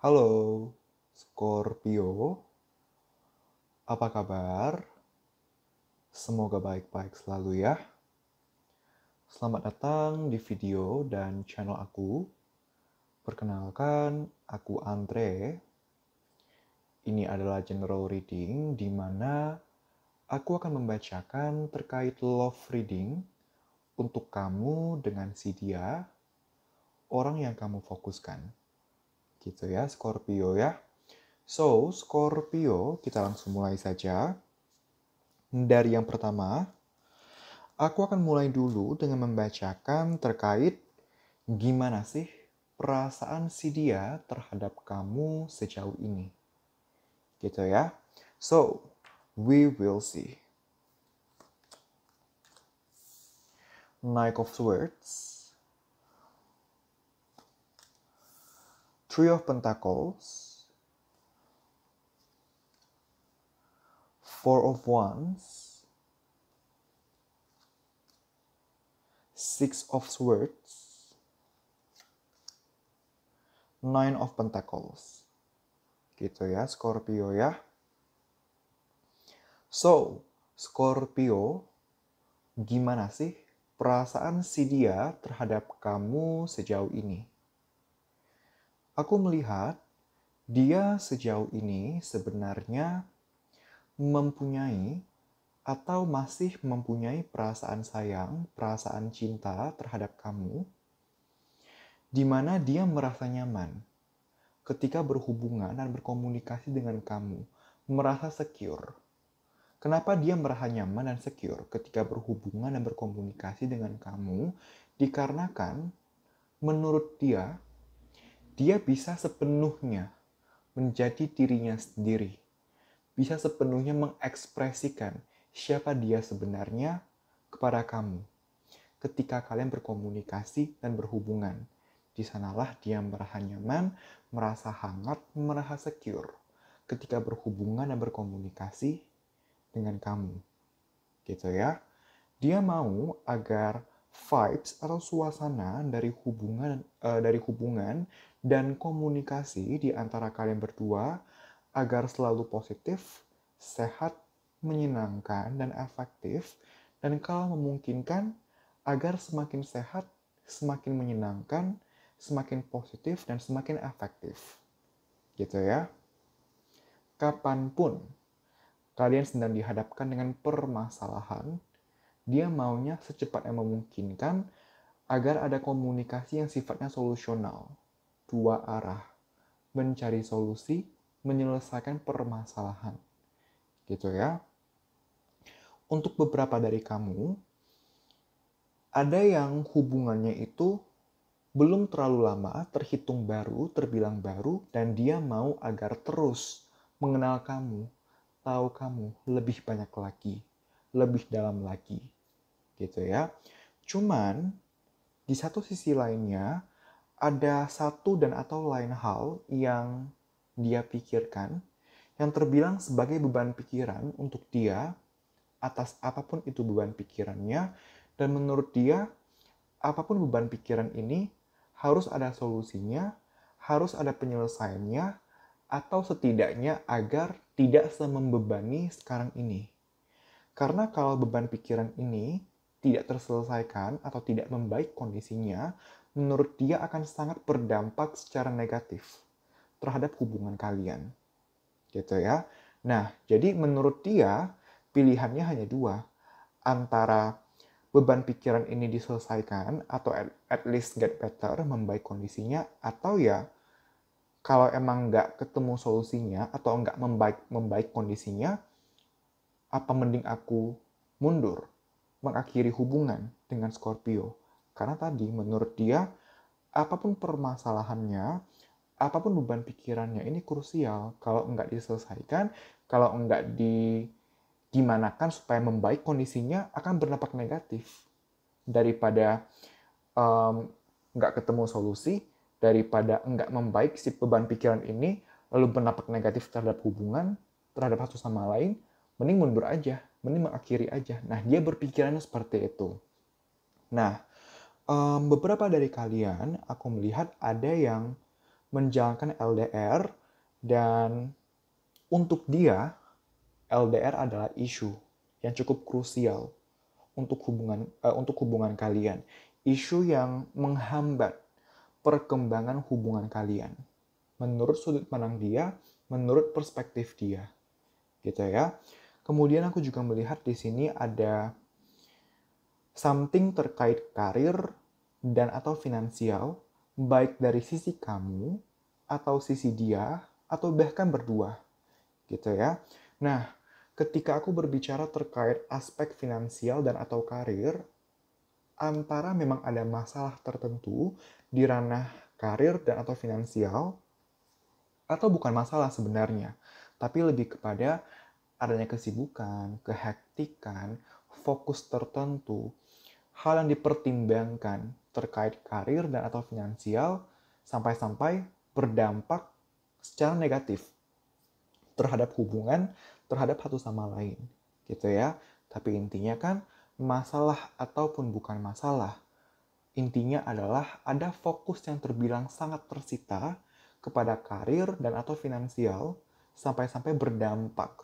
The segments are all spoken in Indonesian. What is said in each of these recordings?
Halo, Scorpio. Apa kabar? Semoga baik-baik selalu ya. Selamat datang di video dan channel aku. Perkenalkan, aku Andre. Ini adalah general reading di mana aku akan membacakan terkait love reading untuk kamu dengan si dia, orang yang kamu fokuskan. Gitu ya, Scorpio ya. So, Scorpio, kita langsung mulai saja. Dari yang pertama, aku akan mulai dulu dengan membacakan terkait gimana sih perasaan si dia terhadap kamu sejauh ini. Gitu ya. So, we will see. Knight of Swords, Three of Pentacles, Four of Wands, Six of Swords, Nine of Pentacles. Gitu ya, Scorpio ya. So, Scorpio, gimana sih perasaan si dia terhadap kamu sejauh ini? Aku melihat dia sejauh ini sebenarnya mempunyai atau masih mempunyai perasaan sayang, perasaan cinta terhadap kamu, di mana dia merasa nyaman ketika berhubungan dan berkomunikasi dengan kamu, merasa secure. Kenapa dia merasa nyaman dan secure ketika berhubungan dan berkomunikasi dengan kamu? Dikarenakan menurut dia bisa sepenuhnya menjadi dirinya sendiri. Bisa sepenuhnya mengekspresikan siapa dia sebenarnya kepada kamu. Ketika kalian berkomunikasi dan berhubungan, di sanalah dia merasa nyaman, merasa hangat, merasa secure ketika berhubungan dan berkomunikasi dengan kamu. Gitu ya. Dia mau agar vibes atau suasana dari hubungan dan komunikasi di antara kalian berdua agar selalu positif, sehat, menyenangkan, dan efektif, dan kalau memungkinkan agar semakin sehat, semakin menyenangkan, semakin positif, dan semakin efektif. Gitu ya. Kapanpun kalian sedang dihadapkan dengan permasalahan, dia maunya secepatnya memungkinkan agar ada komunikasi yang sifatnya solusional, dua arah, mencari solusi, menyelesaikan permasalahan. Gitu ya. Untuk beberapa dari kamu, ada yang hubungannya itu belum terlalu lama, terhitung baru, terbilang baru, dan dia mau agar terus mengenal kamu, tahu kamu lebih banyak lagi, lebih dalam lagi. Gitu ya. Cuman, di satu sisi lainnya, ada satu dan atau lain hal yang dia pikirkan, yang terbilang sebagai beban pikiran untuk dia, atas apapun itu beban pikirannya, dan menurut dia, apapun beban pikiran ini, harus ada solusinya, harus ada penyelesaiannya, atau setidaknya agar tidak semembebani sekarang ini. Karena kalau beban pikiran ini tidak terselesaikan atau tidak membaik kondisinya, menurut dia akan sangat berdampak secara negatif terhadap hubungan kalian. Gitu ya. Nah, jadi menurut dia, pilihannya hanya dua. Antara beban pikiran ini diselesaikan atau at least get better, membaik kondisinya, atau ya kalau emang nggak ketemu solusinya atau nggak membaik kondisinya, apa mending aku mundur, mengakhiri hubungan dengan Scorpio. Karena tadi menurut dia, apapun permasalahannya, apapun beban pikirannya ini krusial. Kalau nggak diselesaikan, kalau nggak gimanakan supaya membaik kondisinya akan berdampak negatif. Daripada nggak ketemu solusi, daripada nggak membaik si beban pikiran ini, lalu berdampak negatif terhadap hubungan, terhadap satu sama lain, mending mundur aja, mending mengakhiri aja. Nah, dia berpikirannya seperti itu. Nah, beberapa dari kalian, aku melihat ada yang menjalankan LDR, dan untuk dia, LDR adalah isu yang cukup krusial untuk hubungan kalian. Isu yang menghambat perkembangan hubungan kalian. Menurut sudut pandang dia, menurut perspektif dia. Gitu ya. Kemudian aku juga melihat di sini ada something terkait karir dan atau finansial, baik dari sisi kamu atau sisi dia atau bahkan berdua. Gitu ya. Nah, ketika aku berbicara terkait aspek finansial dan atau karir, antara memang ada masalah tertentu di ranah karir dan atau finansial, atau bukan masalah sebenarnya, tapi lebih kepada adanya kesibukan, kehektikan, fokus tertentu, hal yang dipertimbangkan terkait karir dan atau finansial, sampai-sampai berdampak secara negatif terhadap hubungan, terhadap satu sama lain. Gitu ya. Tapi intinya kan, masalah ataupun bukan masalah, intinya adalah ada fokus yang terbilang sangat tersita kepada karir dan atau finansial sampai-sampai berdampak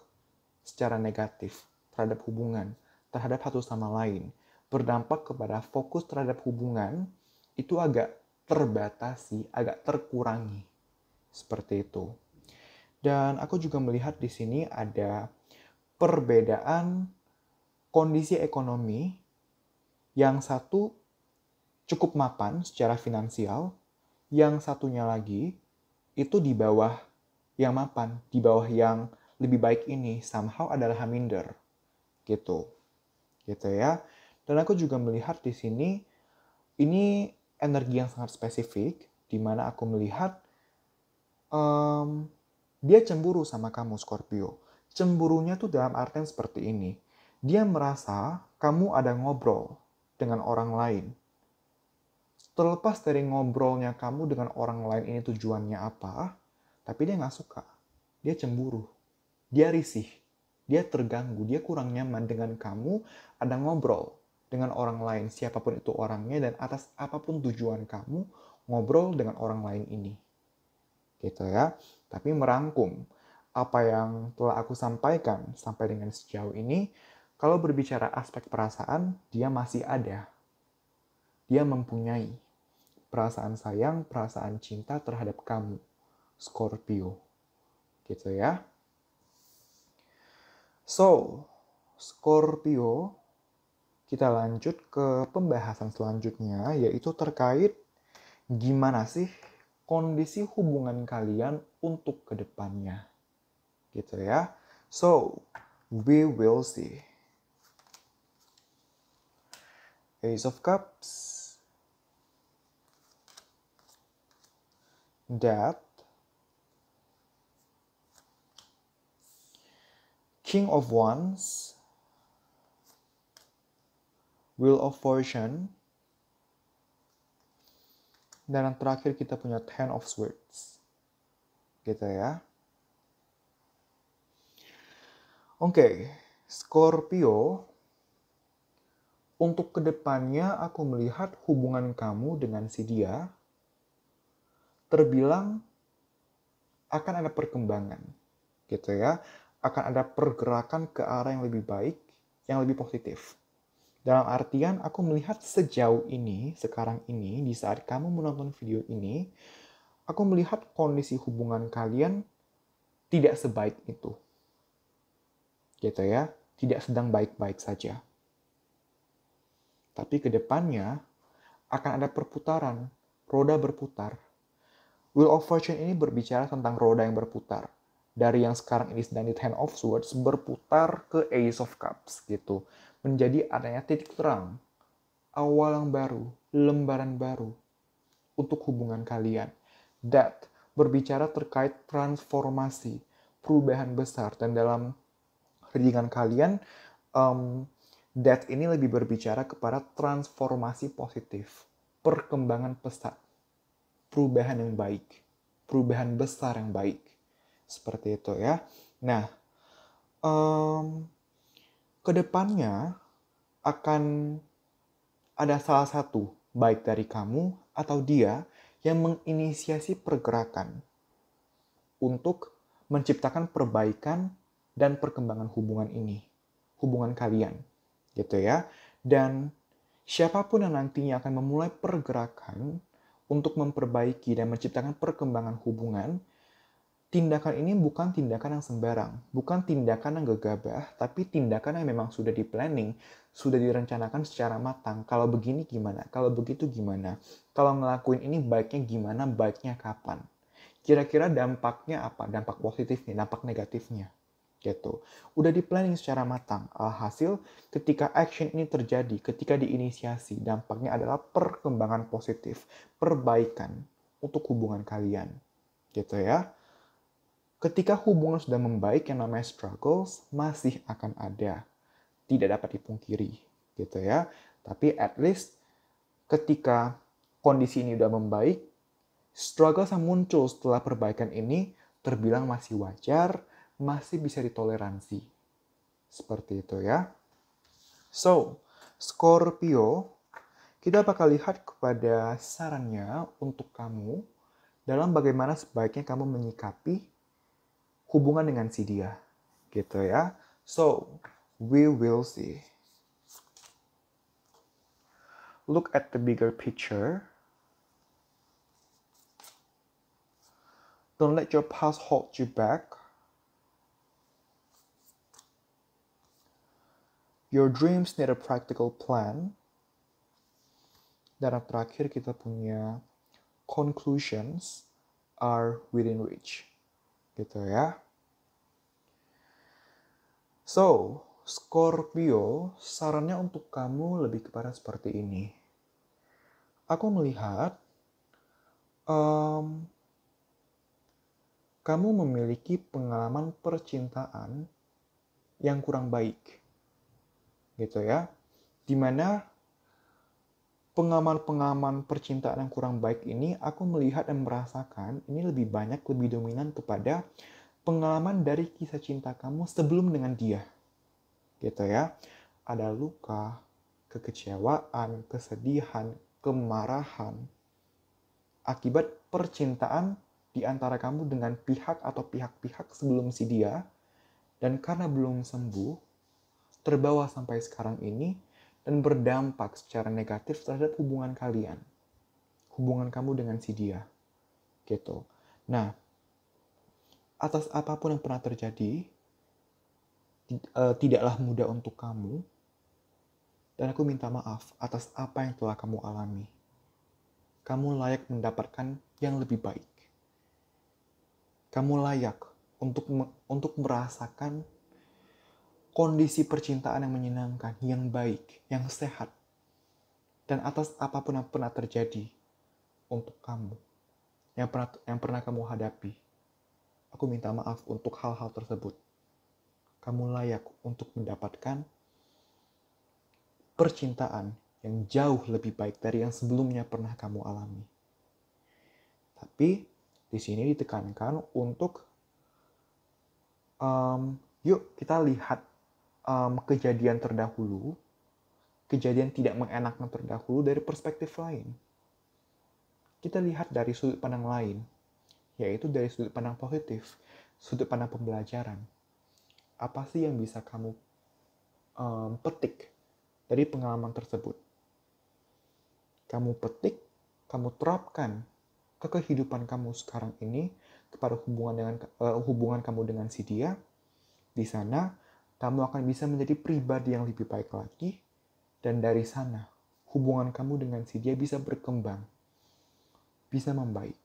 secara negatif terhadap hubungan, terhadap satu sama lain. Berdampak kepada fokus terhadap hubungan itu agak terbatasi, agak terkurangi. Seperti itu. Dan aku juga melihat di sini ada perbedaan kondisi ekonomi. Yang satu cukup mapan secara finansial, yang satunya lagi itu di bawah yang mapan, di bawah yang lebih baik ini, somehow adalah minder. Gitu. Gitu ya. Dan aku juga melihat di sini, ini energi yang sangat spesifik, di mana aku melihat dia cemburu sama kamu, Scorpio. Cemburunya tuh dalam artian seperti ini. Dia merasa kamu ada ngobrol dengan orang lain. Terlepas dari ngobrolnya kamu dengan orang lain ini tujuannya apa, tapi dia nggak suka. Dia cemburu. Dia risih. Dia terganggu. Dia kurang nyaman dengan kamu ada ngobrol dengan orang lain. Siapapun itu orangnya dan atas apapun tujuan kamu ngobrol dengan orang lain ini. Gitu ya. Tapi merangkum apa yang telah aku sampaikan sampai dengan sejauh ini, kalau berbicara aspek perasaan, dia masih ada. Dia mempunyai perasaan sayang, perasaan cinta terhadap kamu, Scorpio. Gitu ya. So, Scorpio, kita lanjut ke pembahasan selanjutnya, yaitu terkait gimana sih kondisi hubungan kalian untuk kedepannya. Gitu ya. So, we will see. Ace of Cups. Death. King of Wands. Wheel of Fortune. Dan yang terakhir kita punya Ten of Swords. Gitu ya. Oke, Scorpio, untuk kedepannya aku melihat hubungan kamu dengan si dia terbilang akan ada perkembangan, gitu ya. Akan ada pergerakan ke arah yang lebih baik, yang lebih positif. Dalam artian aku melihat sejauh ini, sekarang ini, di saat kamu menonton video ini, aku melihat kondisi hubungan kalian tidak sebaik itu. Gitu ya, tidak sedang baik-baik saja. Tapi ke depannya akan ada perputaran, roda berputar. Wheel of Fortune ini berbicara tentang roda yang berputar. Dari yang sekarang ini sedang di Ten of Swords berputar ke Ace of Cups gitu. Menjadi adanya titik terang, awal yang baru, lembaran baru untuk hubungan kalian. That berbicara terkait transformasi, perubahan besar. Dan dalam readingan kalian, that ini lebih berbicara kepada transformasi positif, perkembangan pesat, perubahan yang baik, perubahan besar yang baik. Seperti itu ya. Nah, kedepannya akan ada salah satu, baik dari kamu atau dia, yang menginisiasi pergerakan untuk menciptakan perbaikan dan perkembangan hubungan ini, hubungan kalian, gitu ya. Dan siapapun yang nantinya akan memulai pergerakan untuk memperbaiki dan menciptakan perkembangan hubungan, tindakan ini bukan tindakan yang sembarang, bukan tindakan yang gegabah, tapi tindakan yang memang sudah di-planning, sudah direncanakan secara matang. Kalau begini gimana? Kalau begitu gimana? Kalau ngelakuin ini baiknya gimana? Baiknya kapan? Kira-kira dampaknya apa? Dampak positifnya, dampak negatifnya. Gitu. Udah di-planning secara matang. Alhasil, ketika action ini terjadi, ketika diinisiasi, dampaknya adalah perkembangan positif, perbaikan untuk hubungan kalian. Gitu ya. Ketika hubungan sudah membaik, yang namanya struggles masih akan ada. Tidak dapat dipungkiri. Gitu ya. Tapi at least ketika kondisi ini sudah membaik, struggle yang muncul setelah perbaikan ini terbilang masih wajar, masih bisa ditoleransi. Seperti itu ya. So, Scorpio, kita bakal lihat kepada sarannya untuk kamu dalam bagaimana sebaiknya kamu menyikapi hubungan dengan si dia. Gitu ya. So, we will see. Look at the bigger picture. Don't let your past hold you back. Your dreams need a practical plan. Dan yang terakhir kita punya conclusions are within reach. Gitu ya. So, Scorpio, sarannya untuk kamu lebih kepada seperti ini. Aku melihat kamu memiliki pengalaman percintaan yang kurang baik. Gitu ya. Dimana pengalaman percintaan yang kurang baik ini, aku melihat dan merasakan ini lebih banyak, lebih dominan kepada pengalaman dari kisah cinta kamu sebelum dengan dia. Gitu ya. Ada luka, kekecewaan, kesedihan, kemarahan akibat percintaan di antara kamu dengan pihak atau pihak-pihak sebelum si dia, dan karena belum sembuh, terbawa sampai sekarang ini, dan berdampak secara negatif terhadap hubungan kalian. Hubungan kamu dengan si dia. Gitu. Nah, atas apapun yang pernah terjadi, tidaklah mudah untuk kamu, dan aku minta maaf atas apa yang telah kamu alami. Kamu layak mendapatkan yang lebih baik. Kamu layak untuk merasakan kondisi percintaan yang menyenangkan, yang baik, yang sehat. Dan atas apapun yang pernah terjadi untuk kamu, yang pernah kamu hadapi, aku minta maaf untuk hal-hal tersebut. Kamu layak untuk mendapatkan percintaan yang jauh lebih baik dari yang sebelumnya pernah kamu alami. Tapi di sini ditekankan untuk yuk kita lihat kejadian terdahulu, kejadian tidak mengenakan terdahulu dari perspektif lain. Kita lihat dari sudut pandang lain, yaitu dari sudut pandang positif, sudut pandang pembelajaran. Apa sih yang bisa kamu petik dari pengalaman tersebut? Kamu petik, kamu terapkan ke kehidupan kamu sekarang ini, kepada hubungan kamu dengan si dia. Di sana kamu akan bisa menjadi pribadi yang lebih baik lagi, dan dari sana hubungan kamu dengan si dia bisa berkembang, bisa membaik.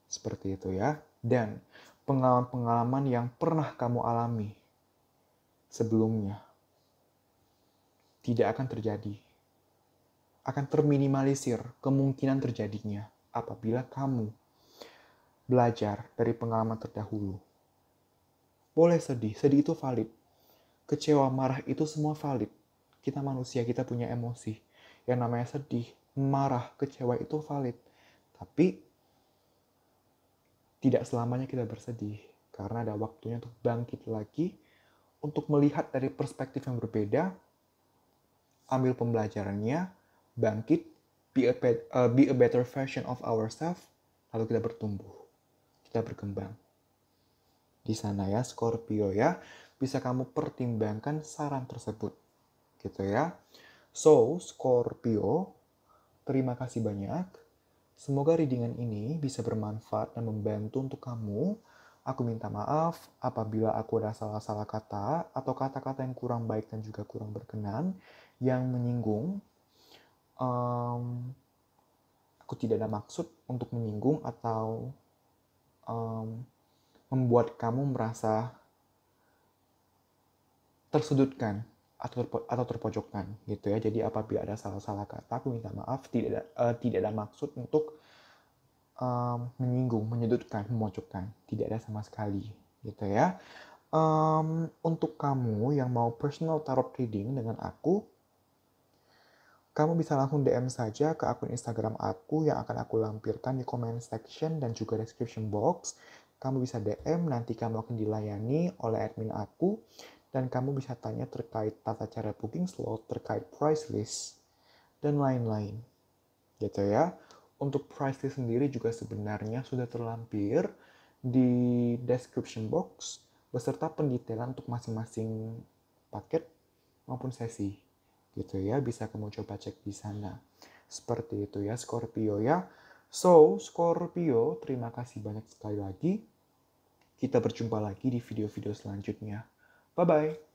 Seperti itu ya. Dan pengalaman-pengalaman yang pernah kamu alami sebelumnya tidak akan terjadi. Akan terminimalisir kemungkinan terjadinya apabila kamu belajar dari pengalaman terdahulu. Boleh sedih itu valid. Kecewa, marah itu semua valid. Kita manusia, kita punya emosi. Yang namanya sedih, marah, kecewa itu valid. Tapi tidak selamanya kita bersedih. Karena ada waktunya untuk bangkit lagi, untuk melihat dari perspektif yang berbeda, ambil pembelajarannya, bangkit, be a better version of ourselves, lalu kita bertumbuh, kita berkembang. Di sana ya Scorpio ya, bisa kamu pertimbangkan saran tersebut gitu ya. So Scorpio, terima kasih banyak. Semoga readingan ini bisa bermanfaat dan membantu untuk kamu. Aku minta maaf apabila aku ada salah-salah kata atau kata-kata yang kurang baik dan juga kurang berkenan yang menyinggung. Aku tidak ada maksud untuk menyinggung atau membuat kamu merasa tersudutkan atau terpojokkan gitu ya. Jadi apabila ada salah-salah kata, aku minta maaf. Tidak ada maksud untuk menyinggung, menyudutkan, memojokkan. Tidak ada sama sekali gitu ya. Untuk kamu yang mau personal tarot reading dengan aku, kamu bisa langsung DM saja ke akun Instagram aku yang akan aku lampirkan di comment section dan juga description box. Kamu bisa DM, nanti kamu akan dilayani oleh admin aku. Dan kamu bisa tanya terkait tata cara booking slot, terkait price list, dan lain-lain. Gitu ya. Untuk price list sendiri juga sebenarnya sudah terlampir di description box beserta pendetailan untuk masing-masing paket maupun sesi. Gitu ya, bisa kamu coba cek di sana. Seperti itu ya Scorpio ya. So, Scorpio, terima kasih banyak sekali lagi. Kita berjumpa lagi di video-video selanjutnya. Bye-bye.